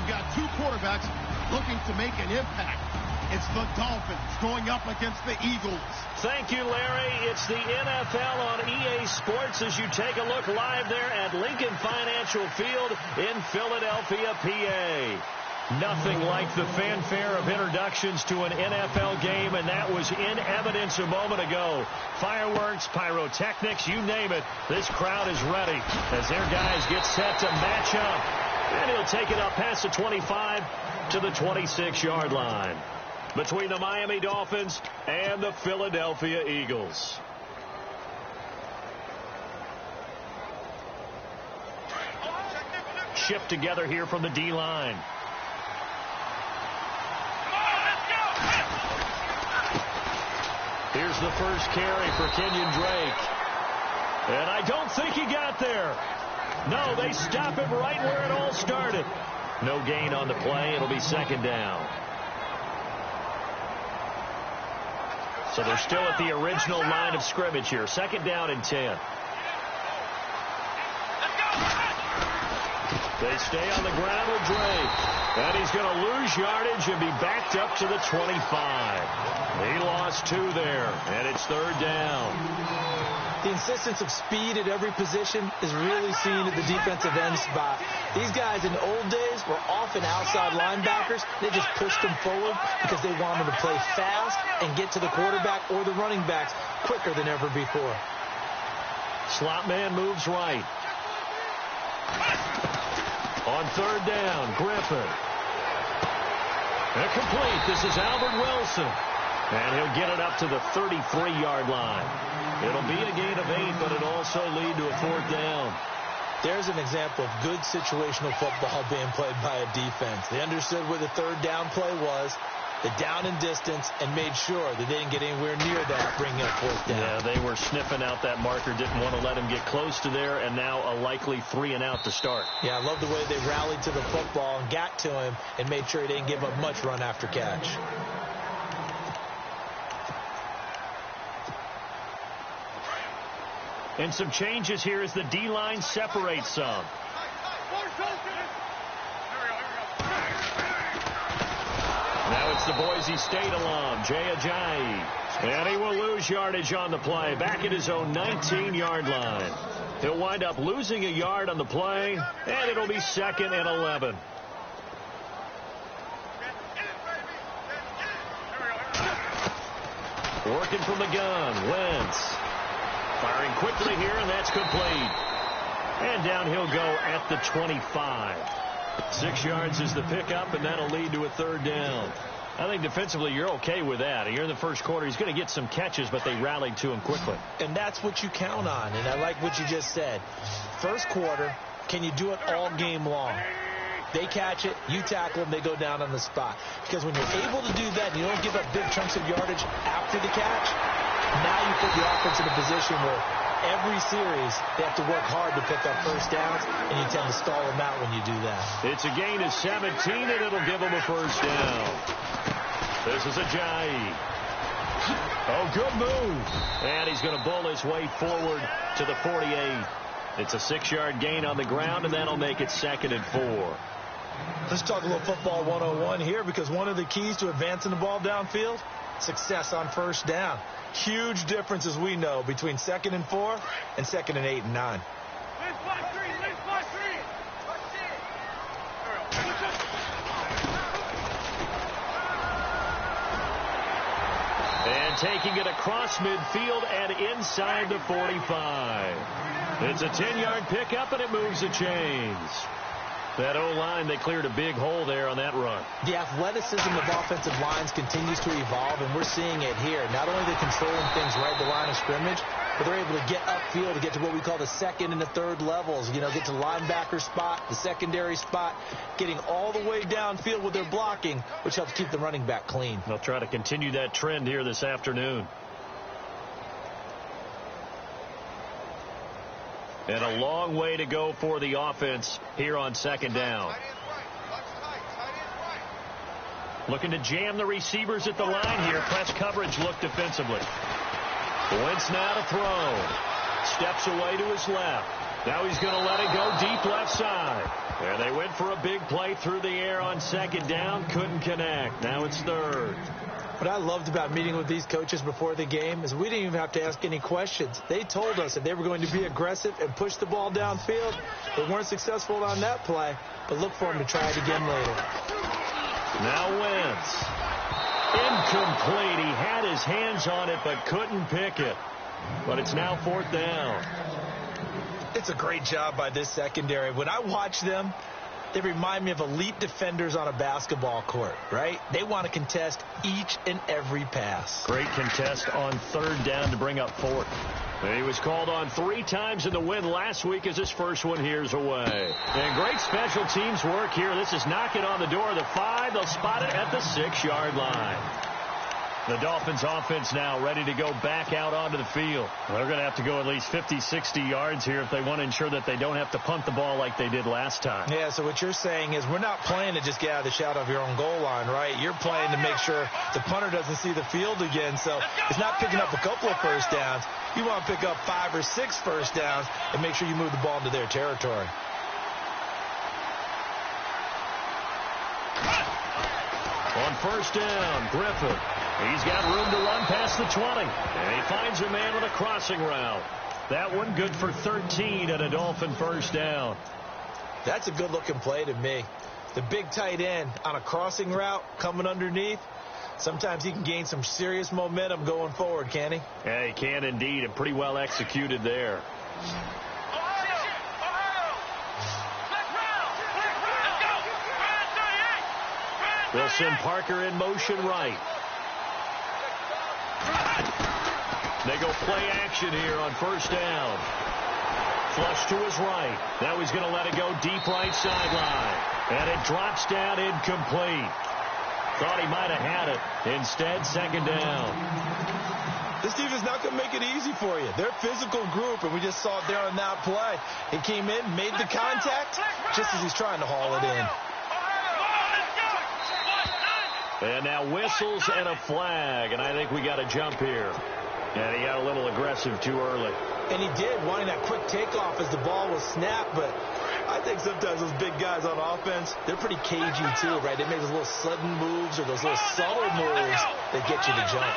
you've got two quarterbacks looking to make an impact. It's the Dolphins going up against the Eagles. Thank you, Larry. It's the NFL on EA Sports as you take a look live there at Lincoln Financial Field in Philadelphia, PA. Nothing like the fanfare of introductions to an NFL game, and that was in evidence a moment ago. Fireworks, pyrotechnics, you name it. This crowd is ready as their guys get set to match up. And he'll take it up past the 25 to the 26-yard line between the Miami Dolphins and the Philadelphia Eagles. Shipped together here from the D-line. Here's the first carry for Kenyon Drake. And I don't think he got there. No, they stop him right where it all started. No gain on the play. It'll be second down. So they're still at the original line of scrimmage here. Second down and 10. They stay on the ground with Drake. And he's going to lose yardage and be backed up to the 25. He lost 2 there, and it's third down. The insistence of speed at every position is really seen at the defensive end spot. These guys in the old days were often outside linebackers. They just pushed them forward because they wanted to play fast and get to the quarterback or the running backs quicker than ever before. Slot man moves right. On third down, Griffin. Incomplete. This is Albert Wilson. And he'll get it up to the 33-yard line. It'll be a gain of 8, but it'll also lead to a fourth down. There's an example of good situational football being played by a defense. They understood where the third down play was, the down and distance, and made sure that they didn't get anywhere near that, bringing up fourth down. Yeah, they were sniffing out that marker, didn't want to let him get close to there, and now a likely 3-and-out to start. Yeah, I love the way they rallied to the football and got to him and made sure he didn't give up much run after catch. And some changes here as the D-line separates some. Now it's the Boise State alum, Jay Ajayi. And he will lose yardage on the play, back at his own 19-yard line. He'll wind up losing a yard on the play, and it'll be second and 11. Working from the gun, Wentz. Firing quickly here, and that's complete. And down he'll go at the 25. 6 yards is the pickup, and that'll lead to a third down. I think defensively you're okay with that. Here in the first quarter, he's going to get some catches, but they rallied to him quickly. And that's what you count on, and I like what you just said. First quarter, can you do it all game long? They catch it, you tackle them, they go down on the spot. Because when you're able to do that and you don't give up big chunks of yardage after the catch, now you put the offense in a position where every series they have to work hard to pick up first downs, and you tend to stall them out when you do that. It's a gain of 17, and it'll give them a first down. This is Ajayi. Oh, good move. And he's going to bull his way forward to the 48. It's a 6-yard gain on the ground, and that'll make it second and 4. Let's talk a little football 101 here, because one of the keys to advancing the ball downfield, success on first down. Huge difference, as we know, between second and 4 and second and 8 and 9. And taking it across midfield and inside the 45. It's a 10-yard pickup, and it moves the chains. That O-line, they cleared a big hole there on that run. The athleticism of offensive lines continues to evolve, and we're seeing it here. Not only are they controlling things right at the line of scrimmage, but they're able to get upfield to get to what we call the second and the third levels. You know, get to the linebacker spot, the secondary spot, getting all the way downfield with their blocking, which helps keep the running back clean. They'll try to continue that trend here this afternoon. And a long way to go for the offense here on second down. Looking to jam the receivers at the line here. Press coverage look defensively. Wentz now to throw. Steps away to his left. Now he's going to let it go deep left side. And they went for a big play through the air on second down. Couldn't connect. Now it's third. What I loved about meeting with these coaches before the game is we didn't even have to ask any questions. They told us that they were going to be aggressive and push the ball downfield. They weren't successful on that play, but look for them to try it again later. Now Wentz. Incomplete. He had his hands on it but couldn't pick it. But it's now fourth down. It's a great job by this secondary. When I watch them, they remind me of elite defenders on a basketball court, right? They want to contest each and every pass. Great contest on third down to bring up fourth. He was called on 3 times in the win last week as his first one here's away. And great special teams work here. This is knocking on the door of the 5. They'll spot it at the 6-yard line. The Dolphins offense now ready to go back out onto the field. They're going to have to go at least 50, 60 yards here if they want to ensure that they don't have to punt the ball like they did last time. Yeah, so what you're saying is we're not playing to just get out of the shadow of your own goal line, right? You're playing to make sure the punter doesn't see the field again. So it's not picking up a couple of first downs. You want to pick up 5 or 6 first downs and make sure you move the ball into their territory. On first down, Griffin. He's got room to run past the 20. And he finds a man with a crossing route. That one good for 13 at a Dolphin first down. That's a good-looking play to me. The big tight end on a crossing route coming underneath. Sometimes he can gain some serious momentum going forward, can he? Yeah, he can indeed, and pretty well executed there. They'll send Parker in motion right. They go play action here on first down. Flush to his right. Now he's going to let it go deep right sideline. And it drops down incomplete. Thought he might have had it. Instead, second down. This defense is not going to make it easy for you. They're a physical group, and we just saw it there on that play. He came in, made the contact, just as he's trying to haul it in. And now whistles and a flag, and I think we got a jump here. And he got a little aggressive too early. And he did, wanting that quick takeoff as the ball was snapped, but I think sometimes those big guys on offense, they're pretty cagey too, right? They make those little sudden moves or those little subtle moves that get you to jump.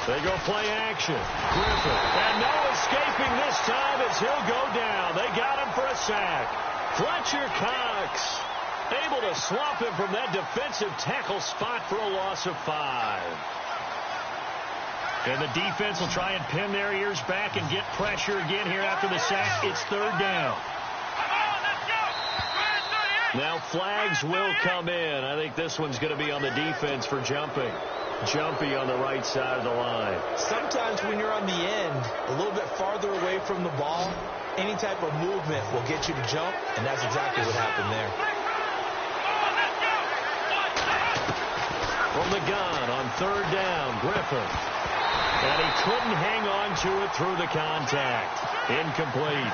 They go play action. Griffin. And no escaping this time as he'll go down. They got him for a sack. Fletcher Cox able to swap him from that defensive tackle spot for a loss of 5. And the defense will try and pin their ears back and get pressure again here after the sack. It's third down. Now flags will come in. I think this one's going to be on the defense for jumping. Jumpy on the right side of the line. Sometimes when you're on the end, a little bit farther away from the ball, any type of movement will get you to jump, and that's exactly what happened there. From the gun on third down, Griffin. And he couldn't hang on to it through the contact. Incomplete.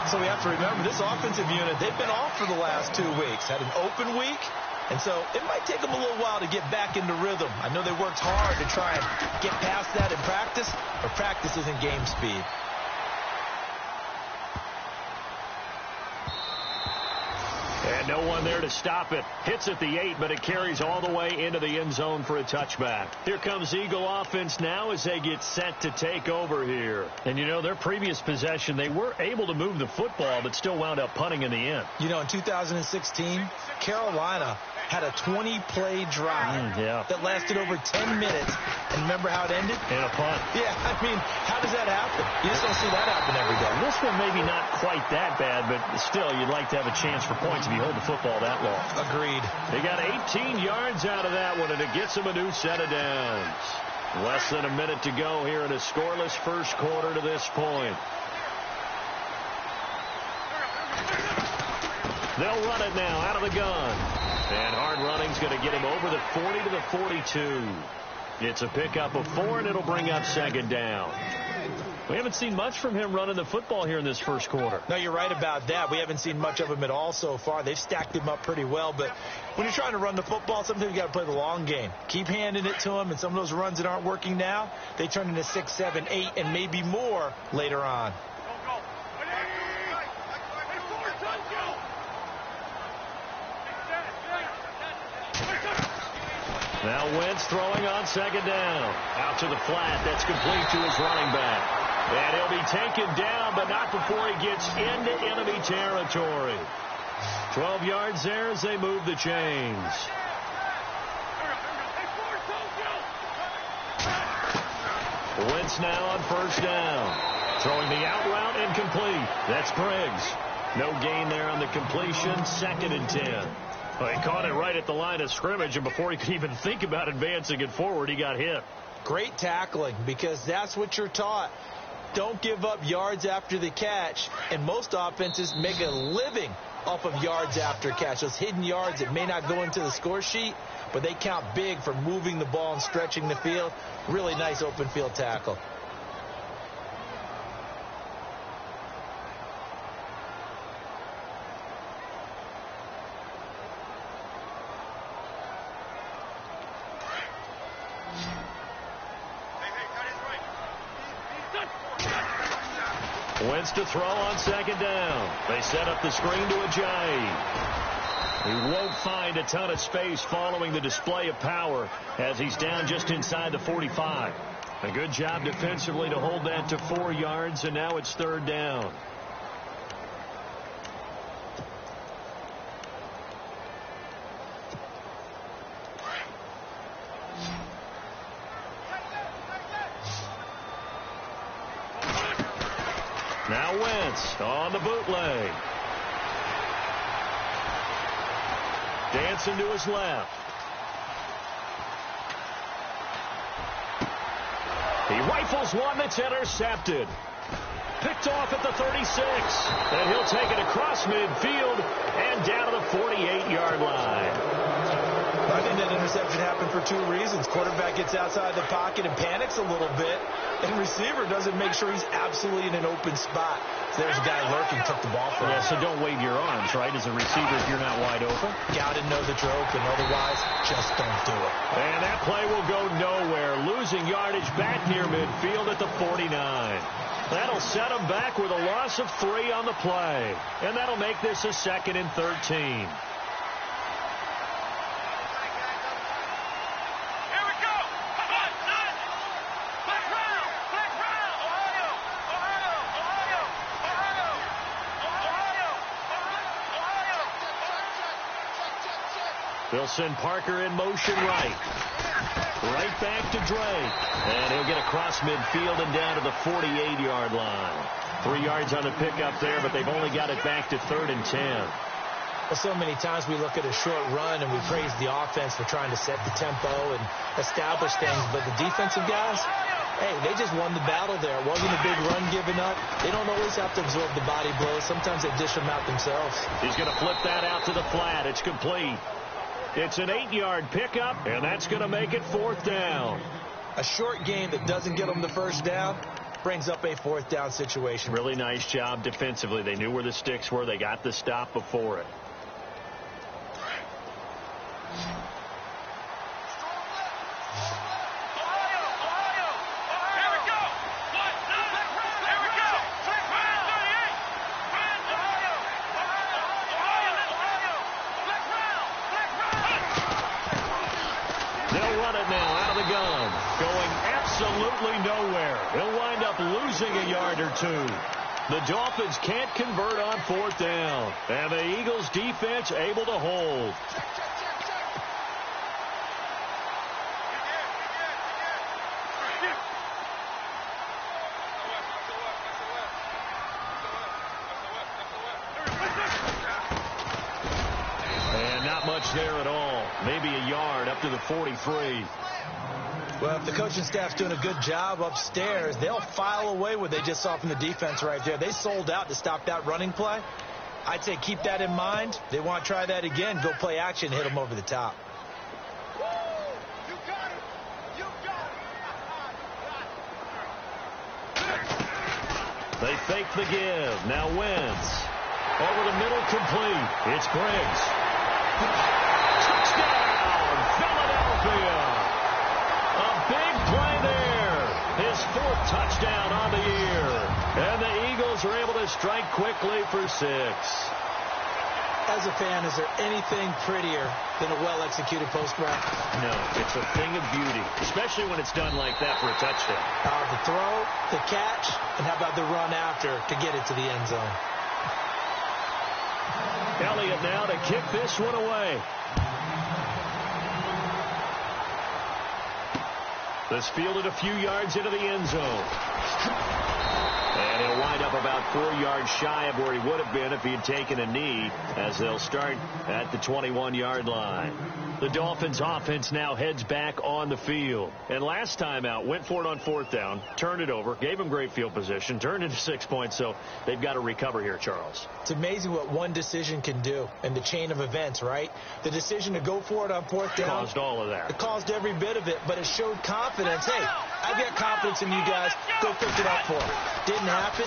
So we have to remember this offensive unit, they've been off for the last 2 weeks. Had an open week, and so it might take them a little while to get back into rhythm. I know they worked hard to try and get past that in practice, but practice isn't game speed. And no one there to stop it. Hits at the 8, but it carries all the way into the end zone for a touchback. Here comes Eagle offense now as they get set to take over here. And, you know, their previous possession, they were able to move the football, but still wound up punting in the end. You know, in 2016, Carolina had a 20-play drive that lasted over 10 minutes. And remember how it ended? In a punt. Yeah, I mean, how does that happen? You just don't see that happen every day. This one maybe not quite that bad, but still, you'd like to have a chance for points if you hold the football that long. Agreed. They got 18 yards out of that one, and it gets them a new set of downs. Less than a minute to go here in a scoreless first quarter to this point. They'll run it now out of the gun. And hard running's going to get him over the 40 to the 42. It's a pickup of 4, and it'll bring up second down. We haven't seen much from him running the football here in this first quarter. No, you're right about that. We haven't seen much of him at all so far. They've stacked him up pretty well, but when you're trying to run the football, sometimes you got to play the long game. Keep handing it to him, and some of those runs that aren't working now, they turn into 6, 7, 8, and maybe more later on. Now Wentz throwing on second down. Out to the flat. That's complete to his running back. And he'll be taken down, but not before he gets into enemy territory. 12 yards there as they move the chains. Wentz now on first down. Throwing the out route incomplete. That's Briggs. No gain there on the completion. 2nd and 10. Well, he caught it right at the line of scrimmage, and before he could even think about advancing it forward, he got hit. Great tackling, because that's what you're taught. Don't give up yards after the catch, and most offenses make a living off of yards after catch. Those hidden yards that may not go into the score sheet, but they count big for moving the ball and stretching the field. Really nice open field tackle. Wentz to throw on second down. They set up the screen to Ajayi. He won't find a ton of space following the display of power as he's down just inside the 45. A good job defensively to hold that to 4 yards, and now it's 3rd down. Now Wentz on the bootleg. Dancing to his left. He rifles one that's intercepted. Picked off at the 36. And he'll take it across midfield and down to the 48-yard line. I think that interception happened for 2 reasons. Quarterback gets outside the pocket and panics a little bit, and receiver doesn't make sure he's absolutely in an open spot. So there's a guy lurking, took the ball from him. Yeah, so don't wave your arms, right, as a receiver if you're not wide open. Got to know that you're open. Otherwise, just don't do it. And that play will go nowhere. Losing yardage back near midfield at the 49. That'll set him back with a loss of 3 on the play. And that'll make this a 2nd and 13. They'll send Parker in motion right. Right back to Drake. And he'll get across midfield and down to the 48-yard line. 3 yards on the pickup there, but they've only got it back to 3rd and 10. Well, so many times we look at a short run and we praise the offense for trying to set the tempo and establish things. But the defensive guys, hey, they just won the battle there. It wasn't a big run given up. They don't always have to absorb the body blows. Sometimes they dish them out themselves. He's going to flip that out to the flat. It's complete. It's an 8-yard pickup, and that's going to make it 4th down. A short game that doesn't get them the first down brings up a 4th down situation. Really nice job defensively. They knew where the sticks were. They got the stop before it. Absolutely nowhere. He'll wind up losing a yard or 2. The Dolphins can't convert on 4th down. And the Eagles defense able to hold. And not much there at all. Maybe a yard up to the 43. Well, if the coaching staff's doing a good job upstairs, they'll file away what they just saw from the defense right there. They sold out to stop that running play. I'd say keep that in mind. They want to try that again. Go play action, hit them over the top. They fake the give. Now Wentz. Over the middle, complete. It's Griggs. Touchdown, Philadelphia. A big play there. His 4th touchdown on the year. And the Eagles are able to strike quickly for 6. As a fan, is there anything prettier than a well-executed post route? No, it's a thing of beauty, especially when it's done like that for a touchdown. The throw, the catch, and how about the run after to get it to the end zone? Elliott now to kick this one away. This fielded a few yards into the end zone. And he'll wind up about 4 yards shy of where he would have been if he had taken a knee, as they'll start at the 21-yard line. The Dolphins' offense now heads back on the field. And last time out, went for it on 4th down, turned it over, gave him great field position, turned into 6 points, so they've got to recover here, Charles. It's amazing what one decision can do in the chain of events, right? The decision to go for it on 4th down caused all of that. It caused every bit of it, but it showed confidence. Hey, I've got confidence in you guys. Go pick it up for them. Didn't happen.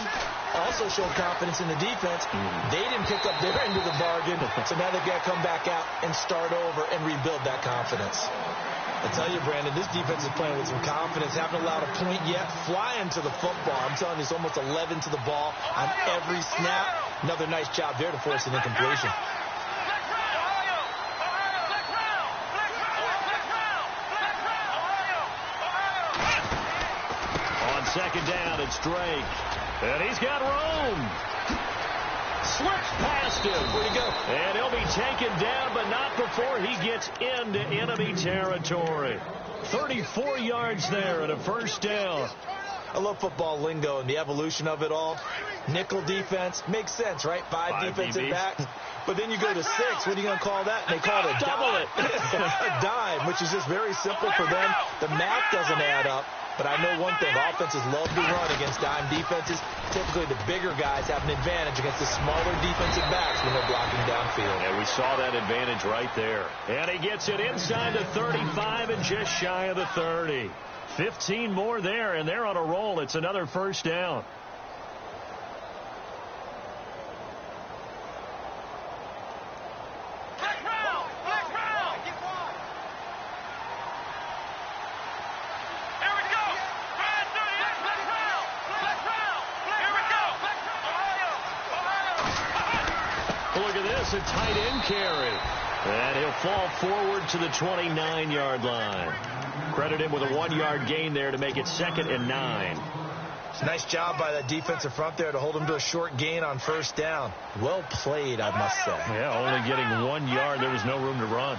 Also showed confidence in the defense. They didn't pick up their end of the bargain, so now they've got to come back out and start over and rebuild that confidence. I tell you, Brandon, this defense is playing with some confidence. Haven't allowed a point yet. Flying to the football. I'm telling you, it's almost 11 to the ball on every snap. Another nice job there to force an incompletion. On 2nd down, it's Drake. And he's got room. Slips past him. Where'd he go? And he'll be taken down, but not before he gets into enemy territory. 34 yards there and a 1st down. I love football lingo and the evolution of it all. Nickel defense makes sense, right? 5 defensive backs. But then you go to 6. What are you going to call that? And they call it a dime. A dime, which is just very simple for them. The math doesn't add up. But I know one thing, offenses love to run against dime defenses. Typically, the bigger guys have an advantage against the smaller defensive backs when they're blocking downfield. And we saw that advantage right there. And he gets it inside the 35 and just shy of the 30. 15 more there, and they're on a roll. It's another 1st down. A tight end carry. And he'll fall forward to the 29-yard line. Credit him with a 1-yard gain there to make it 2nd and 9. It's a nice job by that defensive front there to hold him to a short gain on 1st down. Well played, I must say. Yeah, only getting 1 yard. There was no room to run.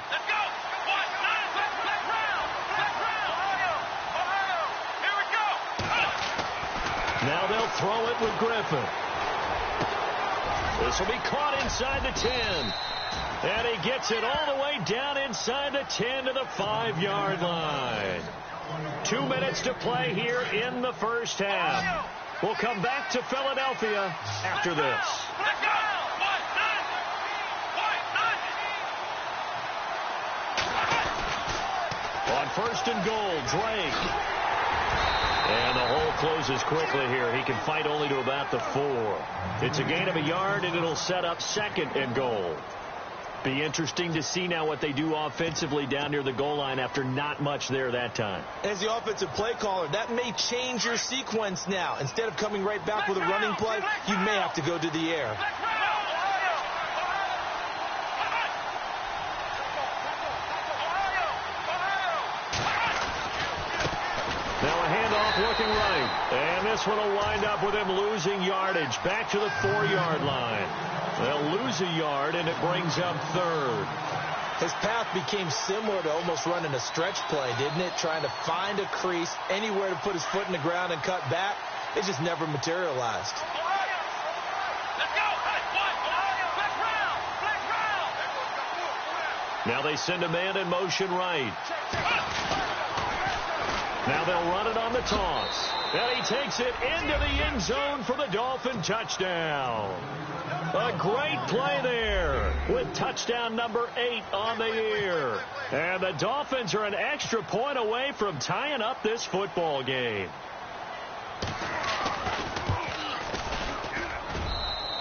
Now they'll throw it with Griffin. This will be caught inside the 10. And he gets it all the way down inside the 10 to the 5-yard line. 2 minutes to play here in the 1st half. We'll come back to Philadelphia after this. On 1st and goal, Drake. And the hole closes quickly here. He can fight only to about the 4. It's a gain of a yard, and it'll set up 2nd and goal. Be interesting to see now what they do offensively down near the goal line after not much there that time. As the offensive play caller, that may change your sequence now. Instead of coming right back with a running play, you may have to go to the air. Now a handoff looking right. And this one will wind up with him losing yardage back to the 4-yard line. They'll lose a yard, and it brings up 3rd. His path became similar to almost running a stretch play, didn't it? Trying to find a crease, anywhere to put his foot in the ground and cut back. It just never materialized. Now they send a man in motion right. Now they'll run it on the toss. And he takes it into the end zone for the Dolphin touchdown. A great play there with touchdown number 8 on the year. And the Dolphins are an extra point away from tying up this football game.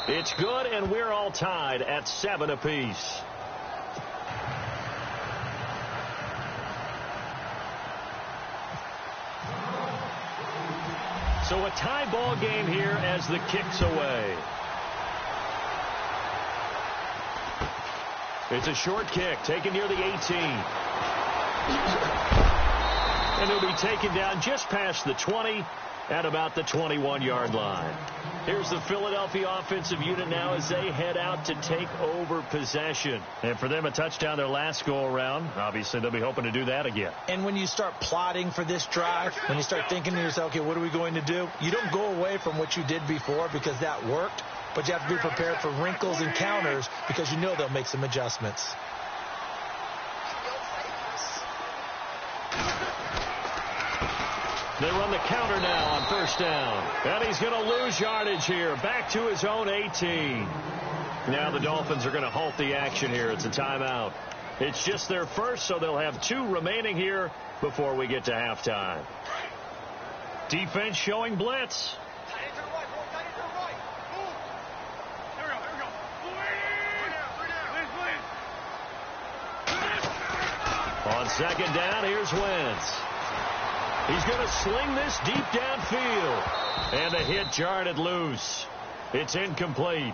It's good, and we're all tied at 7 apiece. So a tie ball game here as the kick's away. It's a short kick taken near the 18. And it'll be taken down just past the 20 at about the 21-yard line. Here's the Philadelphia offensive unit now as they head out to take over possession. And for them, a touchdown their last go-around. Obviously, they'll be hoping to do that again. And when you start plotting for this drive, when you start thinking to yourself, okay, what are we going to do? You don't go away from what you did before because that worked, but you have to be prepared for wrinkles and counters because you know they'll make some adjustments. They run the counter now on first down. And he's going to lose yardage here. Back to his own 18. Now the Dolphins are going to halt the action here. It's a timeout. It's just their first, so they'll have 2 remaining here before we get to halftime. Defense showing blitz. On second down, here's Wentz. He's going to sling this deep downfield. And the hit jarred it loose. It's incomplete.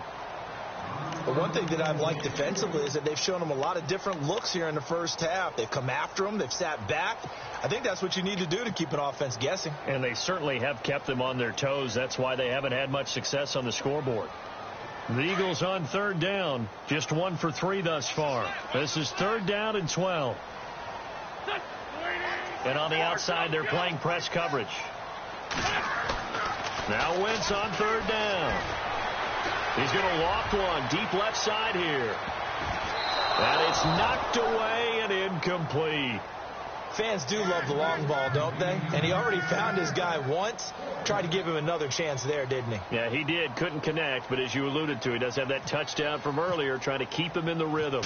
But one thing that I've liked defensively is that they've shown them a lot of different looks here in the first half. They've come after them. They've sat back. I think that's what you need to do to keep an offense guessing. And they certainly have kept them on their toes. That's why they haven't had much success on the scoreboard. The Eagles on third down. Just 1 for 3 thus far. This is 3rd down and 12. And on the outside, they're playing press coverage. Now Wentz on 3rd down. He's going to loft one deep left side here. And it's knocked away and incomplete. Fans do love the long ball, don't they? And he already found his guy once. Tried to give him another chance there, didn't he? Yeah, he did. Couldn't connect, but as you alluded to, he does have that touchdown from earlier, trying to keep him in the rhythm.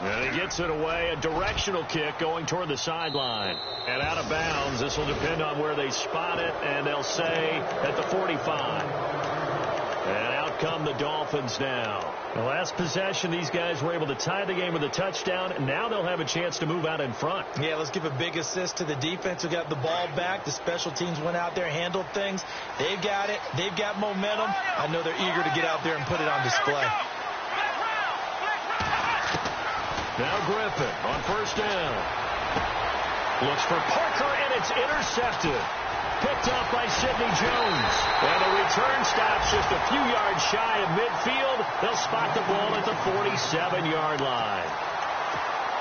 And he gets it away, a directional kick going toward the sideline. And out of bounds, this will depend on where they spot it, and they'll say at the 45. And out come the Dolphins now. The last possession, these guys were able to tie the game with a touchdown, and now they'll have a chance to move out in front. Yeah, let's give a big assist to the defense who got the ball back. The special teams went out there, handled things. They've got it. They've got momentum. I know they're eager to get out there and put it on display. Now Griffin on first down. Looks for Parker, and it's intercepted. Picked up by Sidney Jones. And the return stops just a few yards shy of midfield. They'll spot the ball at the 47-yard line.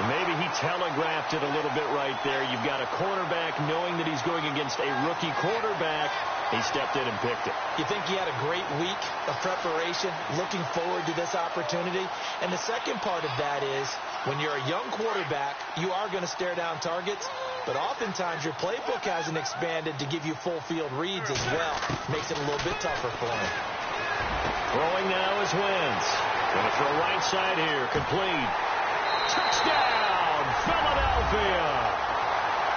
Maybe he telegraphed it a little bit right there. You've got a cornerback knowing that he's going against a rookie quarterback. He stepped in and picked it. You think he had a great week of preparation, looking forward to this opportunity? And the second part of that is, when you're a young quarterback, you are going to stare down targets, but oftentimes your playbook hasn't expanded to give you full field reads as well. Makes it a little bit tougher for him. Throwing now is Wentz. Going to throw right side here, complete. Touchdown, Philadelphia!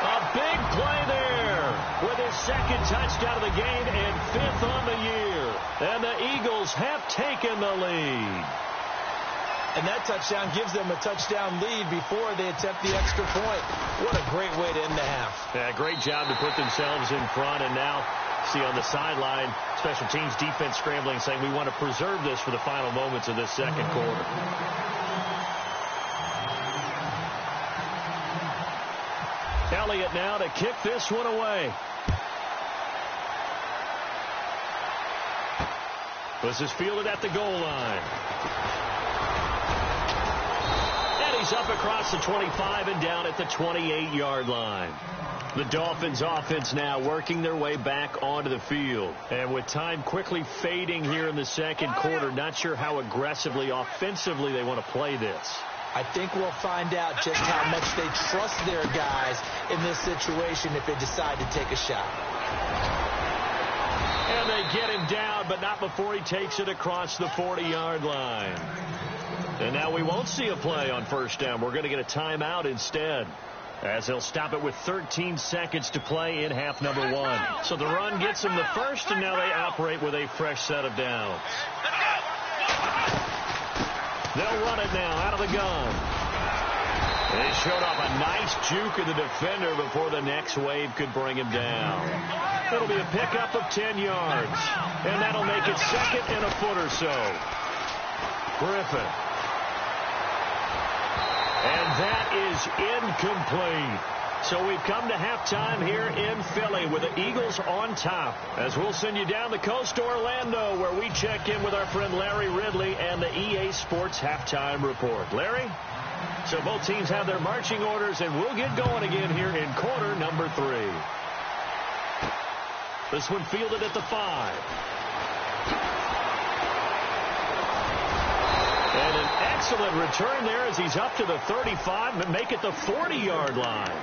A big play there with his 2nd touchdown of the game and 5th on the year. And the Eagles have taken the lead. And that touchdown gives them a touchdown lead before they attempt the extra point. What a great way to end the half. Yeah, great job to put themselves in front. And now, see on the sideline, special teams defense scrambling, saying we want to preserve this for the final moments of this second quarter. Elliott now to kick this one away. This is fielded at the goal line. And he's up across the 25 and down at the 28-yard line. The Dolphins offense now working their way back onto the field. And with time quickly fading here in the second quarter, not sure how aggressively, offensively they want to play this. I think we'll find out just how much they trust their guys in this situation if they decide to take a shot. And they get him down, but not before he takes it across the 40-yard line. And now we won't see a play on first down. We're going to get a timeout instead. as he'll stop it with 13 seconds to play in half number 1. So the run gets them the first, and now they operate with a fresh set of downs. They'll run it now out of the gun. They showed off a nice juke of the defender before the next wave could bring him down. It'll be a pickup of 10 yards, and that'll make it second and a foot or so. Griffin. And that is incomplete. So we've come to halftime here in Philly with the Eagles on top, as we'll send you down the coast to Orlando, where we check in with our friend Larry Ridley and the EA Sports Halftime Report. Larry? So both teams have their marching orders, and we'll get going again here in quarter number 3. This one fielded at the 5. And an excellent return there as he's up to the 35 and make it the 40-yard line.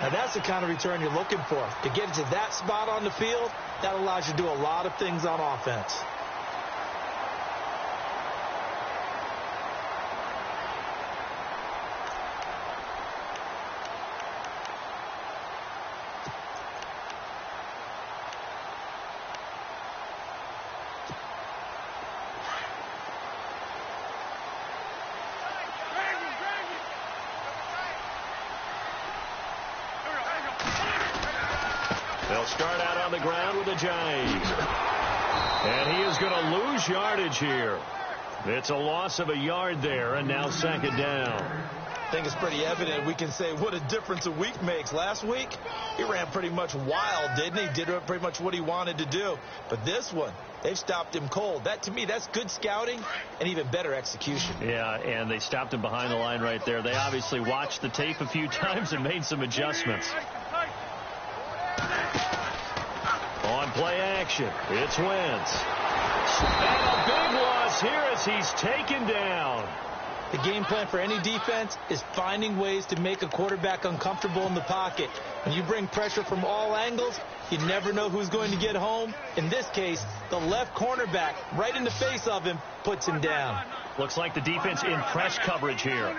Now that's the kind of return you're looking for. To get it to that spot on the field, that allows you to do a lot of things on offense. They'll start out on the ground with a Jays. And he is going to lose yardage here. It's a loss of a yard there, and now second down. I think it's pretty evident. We can say what a difference a week makes. Last week, he ran pretty much wild, didn't he? Did pretty much what he wanted to do. But this one, they've stopped him cold. That, to me, that's good scouting and even better execution. Yeah, and they stopped him behind the line right there. They obviously watched the tape a few times and made some adjustments. On play action, it's Wentz. And a big loss here as he's taken down. The game plan for any defense is finding ways to make a quarterback uncomfortable in the pocket. When you bring pressure from all angles, you never know who's going to get home. In this case, the left cornerback, right in the face of him, puts him down. Looks like the defense in press coverage here.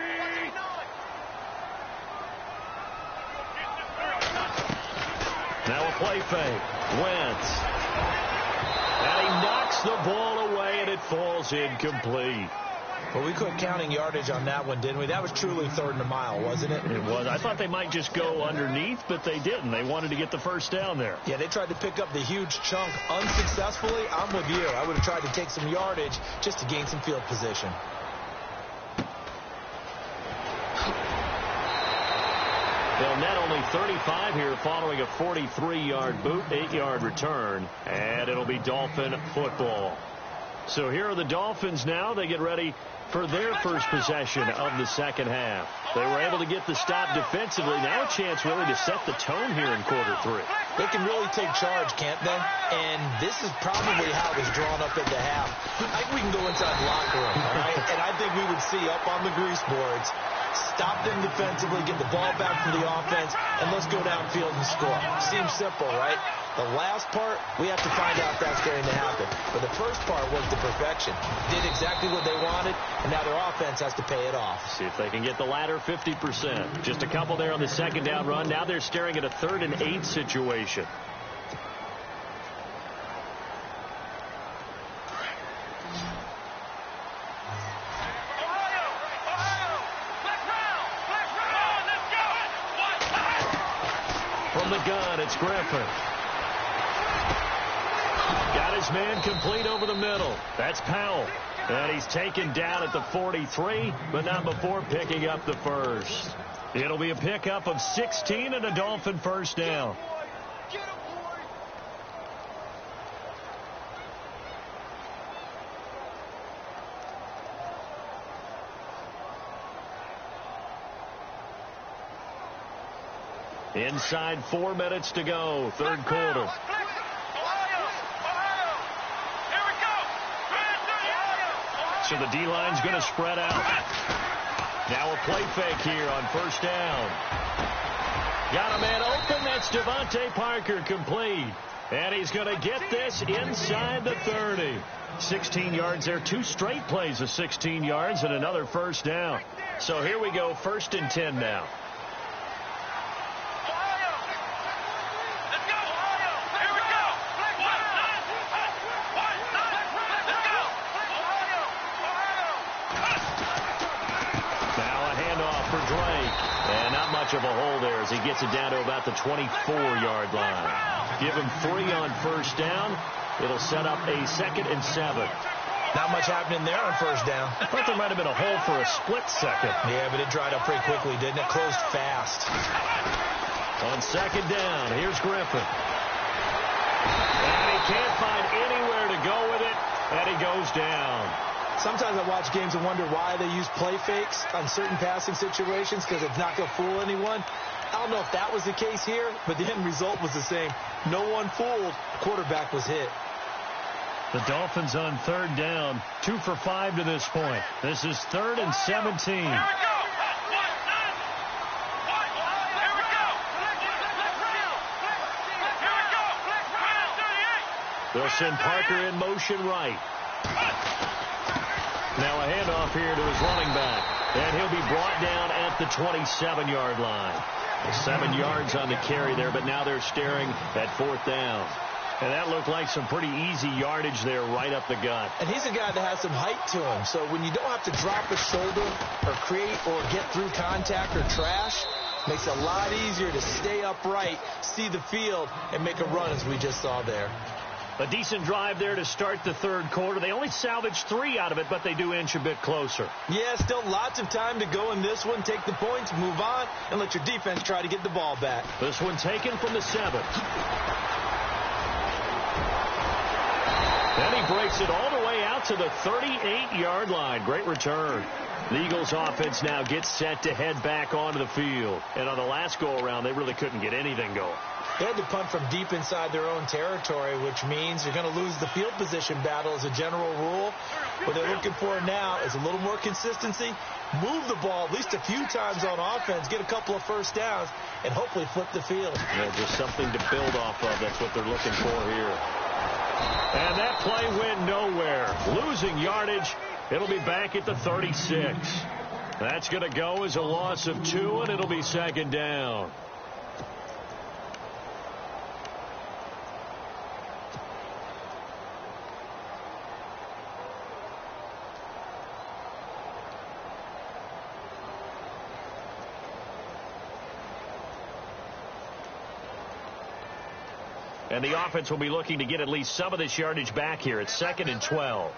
Now a play fake. Wentz. And he knocks the ball away, and it falls incomplete. Well, we quit counting yardage on that one, didn't we? That was truly third and a mile, wasn't it? It was. I thought they might just go underneath, but they didn't. They wanted to get the first down there. Yeah, they tried to pick up the huge chunk unsuccessfully. I'm with you. I would have tried to take some yardage just to gain some field position. They'll net only 35 here following a 43-yard boot, 8-yard return, and it'll be Dolphin football. So here are the Dolphins now. They get ready for their first possession of the second half. They were able to get the stop defensively. Now a chance really to set the tone here in quarter 3. They can really take charge, can't they? And this is probably how it was drawn up at the half. I think we can go inside the locker room, all right? And I think we would see up on the grease boards, stop them defensively, get the ball back for the offense, and let's go downfield and score. Seems simple, right? The last part, we have to find out if that's going to happen. But the first part was to perfection. Did exactly what they wanted, and now their offense has to pay it off. See if they can get the latter 50%. Just a couple there on the second down run. Now they're staring at a 3rd and 8 situation. From the gun, it's Griffin. Got his man complete over the middle. That's Powell. And he's taken down at the 43, but not before picking up the first. It'll be a pickup of 16 and a Dolphin first down. Inside 4 minutes to go, third quarter. So the D-line's going to spread out. Now a play fake here on first down. Got a man open. That's Devontae Parker, complete. And he's going to get this inside the 30. 16 yards there. 2 straight plays of 16 yards and another first down. So here we go, 1st and 10 now. much of a hole there as he gets it down to about the 24-yard line. Give him 3 on first down. It'll set up a 2nd and 7. Not much happening there on first down. I thought there might have been a hole for a split second. Yeah, but it dried up pretty quickly, didn't it? Closed fast. On 2nd down, here's Griffin. And he can't find anywhere to go with it, and he goes down. Sometimes I watch games and wonder why they use play fakes on certain passing situations, because it's not going to fool anyone. I don't know if that was the case here, but the end result was the same. No one fooled. Quarterback was hit. The Dolphins on 3rd down, 2 for 5 to this point. This is 3rd and 17. They'll send Parker in motion right. Now a handoff here to his running back. And he'll be brought down at the 27-yard line. 7 yards on the carry there, but now they're staring at 4th down. And that looked like some pretty easy yardage there right up the gut. And he's a guy that has some height to him. So when you don't have to drop a shoulder or create or get through contact or trash, makes it a lot easier to stay upright, see the field, and make a run as we just saw there. A decent drive there to start the 3rd quarter. They only salvaged 3 out of it, but they do inch a bit closer. Yeah, still lots of time to go in this one. Take the points, move on, and let your defense try to get the ball back. This one taken from the 7. Then he breaks it all the way out to the 38-yard line. Great return. The Eagles offense now gets set to head back onto the field. And on the last go-around, they really couldn't get anything going. They had to punt from deep inside their own territory, which means you're going to lose the field position battle as a general rule. What they're looking for now is a little more consistency, move the ball at least a few times on offense, get a couple of first downs, and hopefully flip the field. Yeah, just something to build off of. That's what they're looking for here. And that play went nowhere. Losing yardage. It'll be back at the 36. That's going to go as a loss of 2, and it'll be 2nd down. And the offense will be looking to get at least some of this yardage back here. It's 2nd and 12.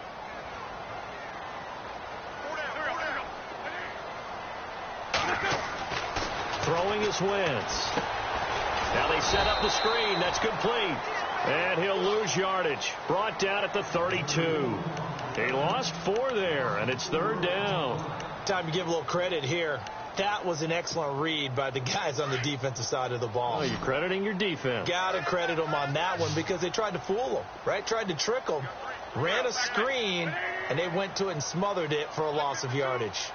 Throwing is Wentz. Now they set up the screen. That's complete. And he'll lose yardage. Brought down at the 32. He lost 4 there, and it's 3rd down. Time to give a little credit here. That was an excellent read by the guys on the defensive side of the ball. Oh, you're crediting your defense. Got to credit them on that one because they tried to fool them, right? Tried to trick them, ran a screen, and they went to it and smothered it for a loss of yardage.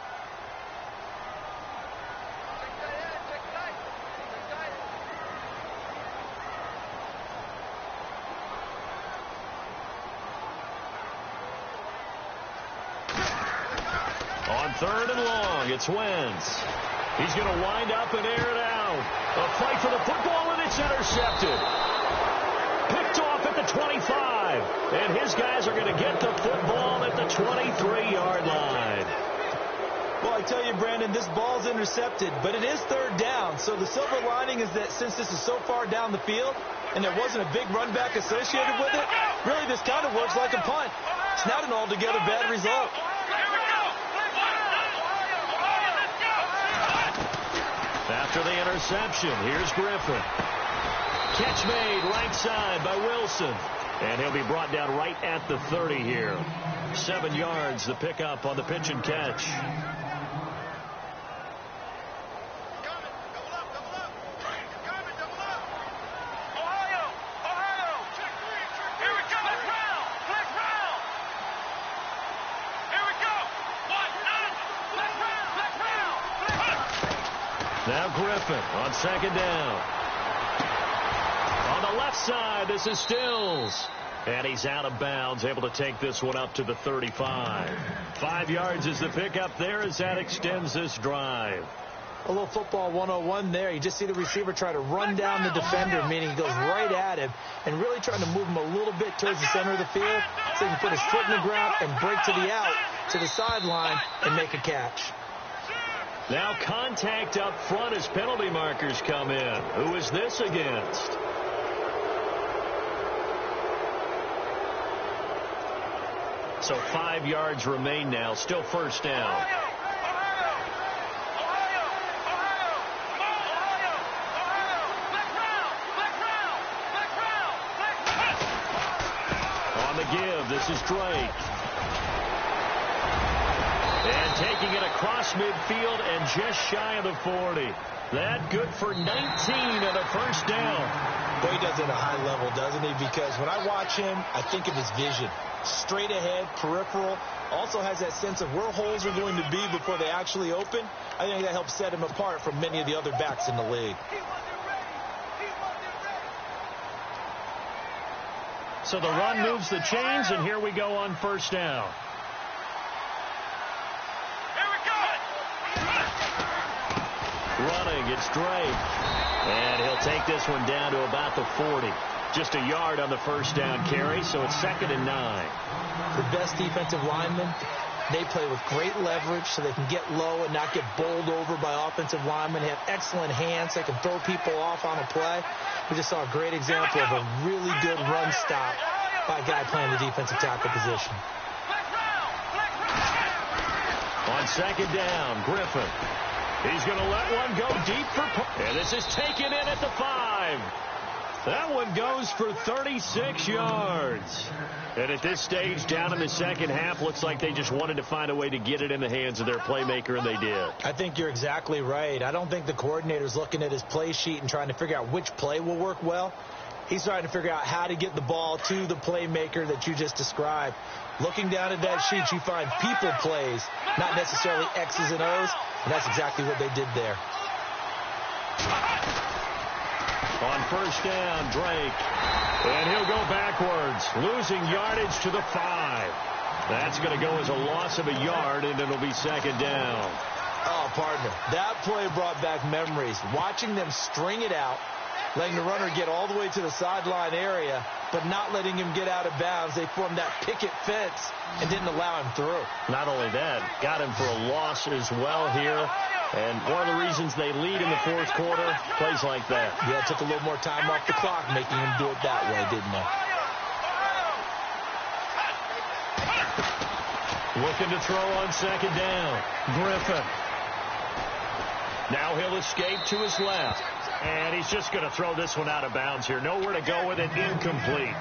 On 3rd and long, it's Wentz. He's going to wind up and air it out. A fight for the football, and it's intercepted. Picked off at the 25. And his guys are going to get the football at the 23-yard line. Well, I tell you, Brandon, this ball's intercepted, but it is 3rd down. So the silver lining is that since this is so far down the field and there wasn't a big run back associated with it, really this kind of works like a punt. It's not an altogether bad result. After the interception, here's Griffin. Catch made right side by Wilson. And he'll be brought down right at the 30 here. 7 yards, the pickup on the pitch and catch. Now Griffin on 2nd down. On the left side, this is Stills. And he's out of bounds, able to take this one up to the 35. 5 yards is the pickup there as that extends this drive. A little football 101 there. You just see the receiver try to run down the defender, meaning he goes right at him, and really trying to move him a little bit towards the center of the field so he can put his foot in the ground and break to the out, to the sideline, and make a catch. Now contact up front as penalty markers come in. Who is this against? So 5 yards remain now. Still first down. On the give, this is Drake. And taking it across midfield and just shy of the 40. That good for 19 and a first down. Boy, he does it at a high level, doesn't he? Because when I watch him, I think of his vision. Straight ahead, peripheral. Also has that sense of where holes are going to be before they actually open. I think that helps set him apart from many of the other backs in the league. So the run moves the chains, and here we go on first down. Running, it's Drake. And he'll take this one down to about the 40. Just a yard on the first down carry, so it's 2nd and 9. The best defensive linemen, they play with great leverage so they can get low and not get bowled over by offensive linemen. They have excellent hands. They can throw people off on a play. We just saw a great example of a really good run stop by a guy playing the defensive tackle position. On 2nd down, Griffin. He's going to let one go deep for... And this is taken in at the 5. That one goes for 36 yards. And at this stage, down in the second half, looks like they just wanted to find a way to get it in the hands of their playmaker, and they did. I think you're exactly right. I don't think the coordinator's looking at his play sheet and trying to figure out which play will work well. He's trying to figure out how to get the ball to the playmaker that you just described. Looking down at that sheet, you find people plays, not necessarily X's and O's, and that's exactly what they did there. On first down, Drake. And he'll go backwards, losing yardage to the 5. That's going to go as a loss of a yard, and it'll be 2nd down. Oh, partner, that play brought back memories. Watching them string it out, letting the runner get all the way to the sideline area, but not letting him get out of bounds. They formed that picket fence and didn't allow him through. Not only that, got him for a loss as well here. And one of the reasons they lead in the 4th quarter, plays like that. Yeah, it took a little more time off the clock, making him do it that way, didn't it? Looking to throw on 2nd down. Griffin. Now he'll escape to his left. And he's just going to throw this one out of bounds here. Nowhere to go with it. Incomplete.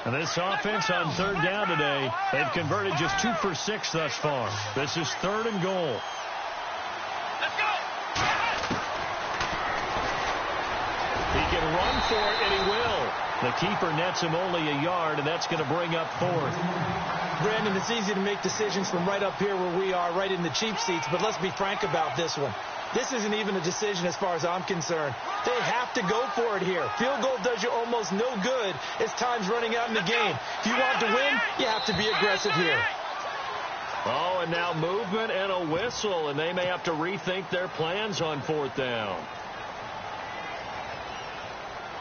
And this offense on 3rd down today, they've converted just 2 for 6 thus far. This is 3rd and goal. Let's go. He can run for it, and he will. The keeper nets him only a yard, and that's going to bring up 4th. Brandon, it's easy to make decisions from right up here where we are, right in the cheap seats, but let's be frank about this one. This isn't even a decision as far as I'm concerned. They have to go for it here. Field goal does you almost no good as time's running out in the game. If you want to win, you have to be aggressive here. Oh, and now movement and a whistle, and they may have to rethink their plans on 4th down.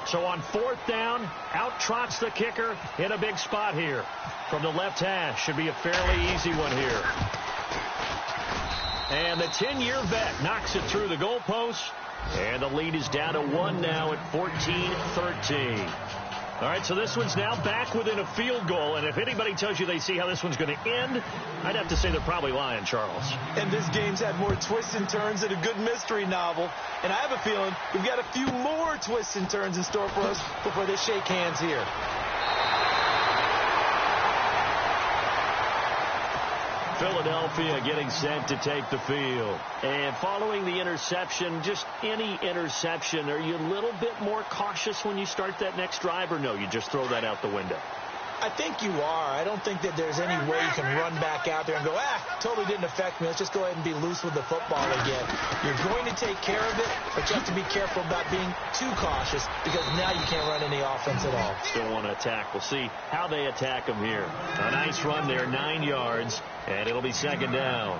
So on 4th down, out trots the kicker in a big spot here. From the left hash, should be a fairly easy one here. And the 10-year vet knocks it through the goalpost. And the lead is down to 1 now at 14-13. All right, so this one's now back within a field goal. And if anybody tells you they see how this one's going to end, I'd have to say they're probably lying, Charles. And this game's had more twists and turns than a good mystery novel. And I have a feeling we've got a few more twists and turns in store for us before they shake hands here. Philadelphia getting set to take the field. And following the interception, just any interception, are you a little bit more cautious when you start that next drive, or no, you just throw that out the window? I think you are. I don't think that there's any way you can run back out there and go, totally didn't affect me. Let's just go ahead and be loose with the football again. You're going to take care of it, but you have to be careful about being too cautious because now you can't run any offense at all. Still want to attack. We'll see how they attack them here. A nice run there, 9 yards, and it'll be 2nd down.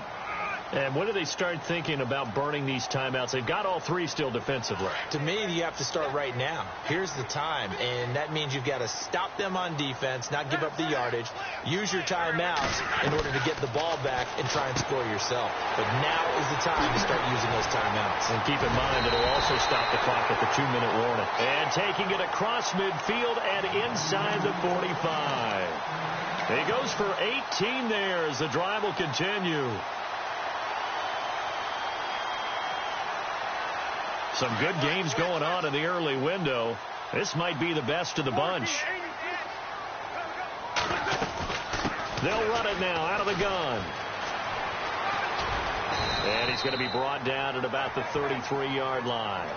And when do they start thinking about burning these timeouts? They've got all three still defensively. To me, you have to start right now. Here's the time, and that means you've got to stop them on defense, not give up the yardage, use your timeouts in order to get the ball back and try and score yourself. But now is the time to start using those timeouts. And keep in mind, it'll also stop the clock at the 2-minute warning. And taking it across midfield and inside the 45. He goes for 18 there as the drive will continue. Some good games going on in the early window. This might be the best of the bunch. They'll run it now out of the gun. And he's going to be brought down at about the 33-yard line.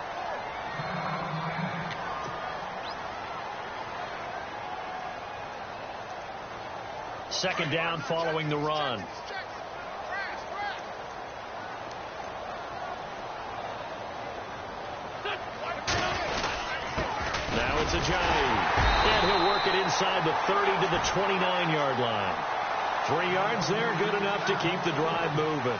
Second down following the run. Now it's Ajayi. And he'll work it inside the 30 to the 29-yard line. 3 yards there, good enough to keep the drive moving.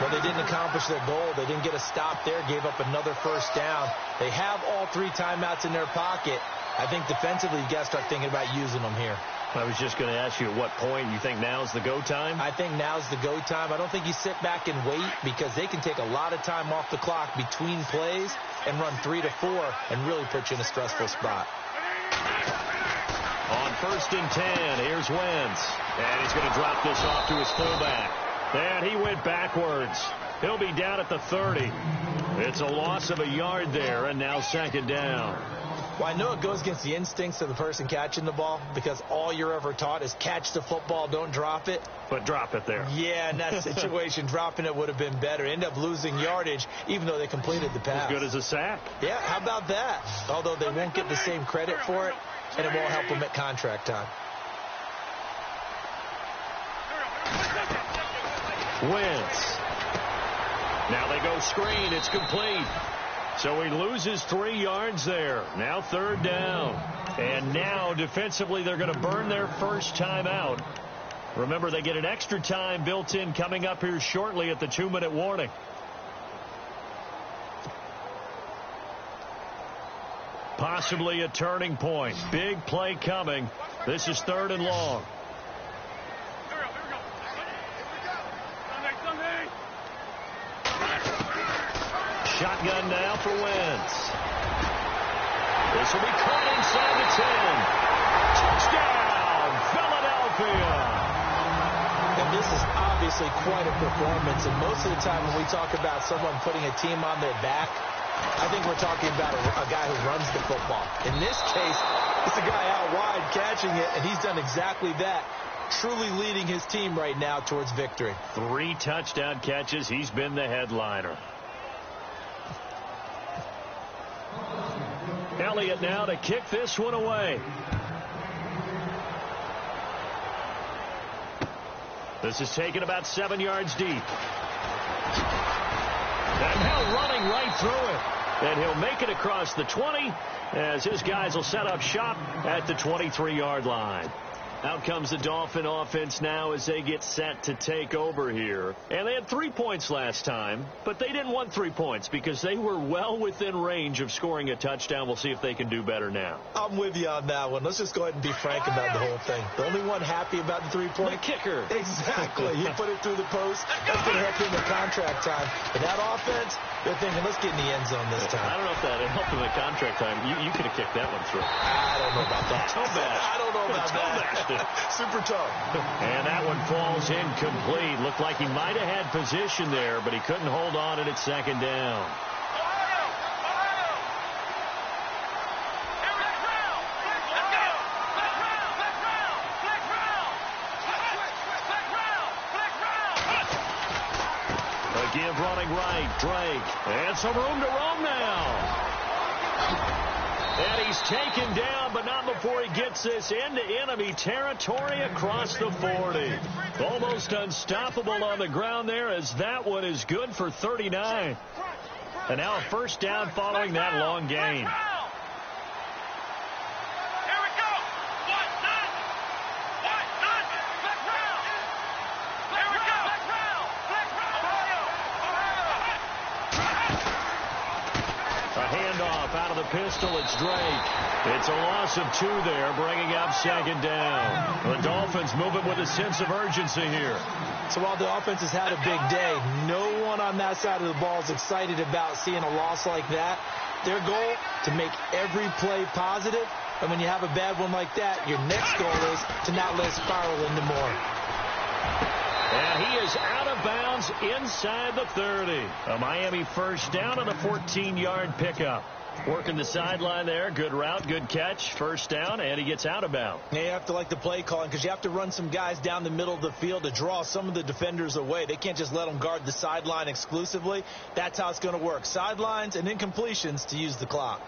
Well, they didn't accomplish their goal. They didn't get a stop there, gave up another first down. They have all 3 timeouts in their pocket. I think defensively, you got to start thinking about using them here. I was just going to ask you at what point you think now's the go time? I think now's the go time. I don't think you sit back and wait because they can take a lot of time off the clock between plays and run 3 to 4 and really put you in a stressful spot. On 1st and 10, here's Wentz. And he's going to drop this off to his fullback. And he went backwards. He'll be down at the 30. It's a loss of a yard there, and now second down. Well, I know it goes against the instincts of the person catching the ball because all you're ever taught is catch the football, don't drop it. But drop it there. Yeah, in that situation, dropping it would have been better. End up losing yardage, even though they completed the pass. As good as a sack. Yeah, how about that? Although they won't get the same credit for it, and it won't help them at contract time. Wentz. Now they go screen. It's complete. So he loses 3 yards there. Now third down. And now defensively they're going to burn their first time out. Remember, they get an extra time built in coming up here shortly at the 2-minute warning. Possibly a turning point. Big play coming. This is 3rd and long. Shotgun now for Wentz. This will be caught inside the 10. Touchdown, Philadelphia. And this is obviously quite a performance. And most of the time when we talk about someone putting a team on their back, I think we're talking about a guy who runs the football. In this case, it's a guy out wide catching it, and he's done exactly that. Truly leading his team right now towards victory. 3 touchdown catches. He's been the headliner. Elliott now to kick this one away. This is taken about 7 yards deep. And now running right through it. And he'll make it across the 20 as his guys will set up shop at the 23-yard line. Out comes the Dolphin offense now as they get set to take over here. And they had 3 points last time, but they didn't want 3 points because they were well within range of scoring a touchdown. We'll see if they can do better now. I'm with you on that one. Let's just go ahead and be frank about the whole thing. The only one happy about the 3-point. The kicker. Exactly. He put it through the post. That's going to help him at contract time. And that offense, they're thinking, let's get in the end zone this time. I don't know if that helped him at contract time. You could have kicked that one through. I don't know about that. I don't know about that. Super tough. And that one falls incomplete. Looked like he might have had position there, but he couldn't hold on it at second down. Give running right, Drake. And some room to roam now. And he's taken down, but not before he gets this into enemy territory across the 40. Almost unstoppable on the ground there as that one is good for 39. And now a first down following that long gain. out of the pistol. It's Drake. It's a loss of 2 there, bringing up second down. The Dolphins moving with a sense of urgency here. So while the offense has had a big day, no one on that side of the ball is excited about seeing a loss like that. Their goal, to make every play positive. And when you have a bad one like that, your next goal is to not let it spiral into more. And he is out of bounds inside the 30. A Miami first down on a 14-yard pickup. Working the sideline there. Good route, good catch. First down, and he gets out of bounds. Yeah, you have to like the play calling because you have to run some guys down the middle of the field to draw some of the defenders away. They can't just let them guard the sideline exclusively. That's how it's going to work. Sidelines and incompletions to use the clock.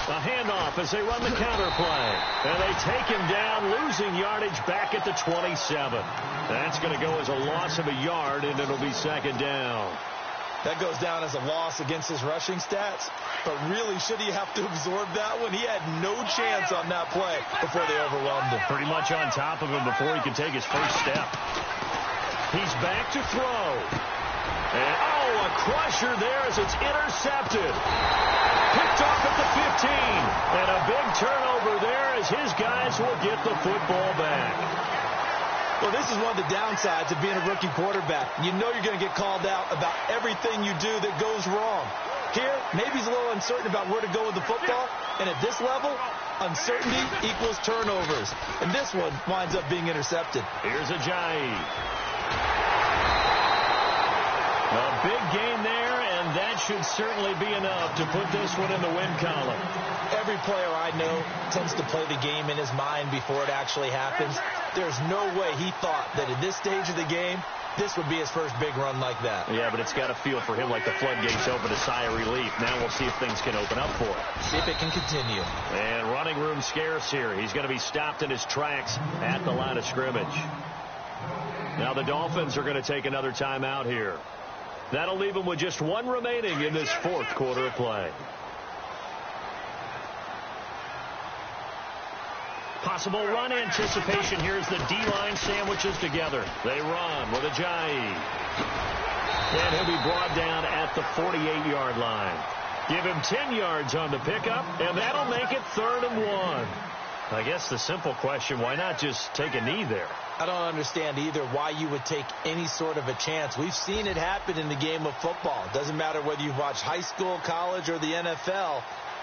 A handoff as they run the counter play. And they take him down, losing yardage back at the 27. That's going to go as a loss of a yard, and it'll be second down. That goes down as a loss against his rushing stats. But really, should he have to absorb that one? He had no chance on that play before they overwhelmed him. Pretty much on top of him before he could take his first step. He's back to throw. And, a crusher there as it's intercepted. Picked off at the 15. And a big turnover there as his guys will get the football back. Well, this is one of the downsides of being a rookie quarterback. You know you're going to get called out about everything you do that goes wrong. Here, maybe he's a little uncertain about where to go with the football. And at this level, uncertainty equals turnovers. And this one winds up being intercepted. Here's Ajayi. A big gain there, and that should certainly be enough to put this one in the win column. Every player I know tends to play the game in his mind before it actually happens. There's no way he thought that at this stage of the game, this would be his first big run like that. Yeah, but it's got to feel for him like the floodgates open, a sigh of relief. Now we'll see if things can open up for him. See if it can continue. And running room scarce here. He's going to be stopped in his tracks at the line of scrimmage. Now the Dolphins are going to take another timeout here. That'll leave him with just 1 remaining in this fourth quarter of play. Possible run anticipation here as the D-line sandwiches together. They run with Ajayi. And he'll be brought down at the 48-yard line. Give him 10 yards on the pickup, and that'll make it 3rd and 1. I guess the simple question, why not just take a knee there? I don't understand either why you would take any sort of a chance. We've seen it happen in the game of football. It doesn't matter whether you've watched high school, college, or the NFL.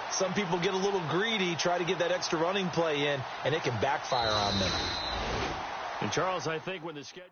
Some people get a little greedy, try to get that extra running play in, and it can backfire on them. And Charles, I think when the schedule...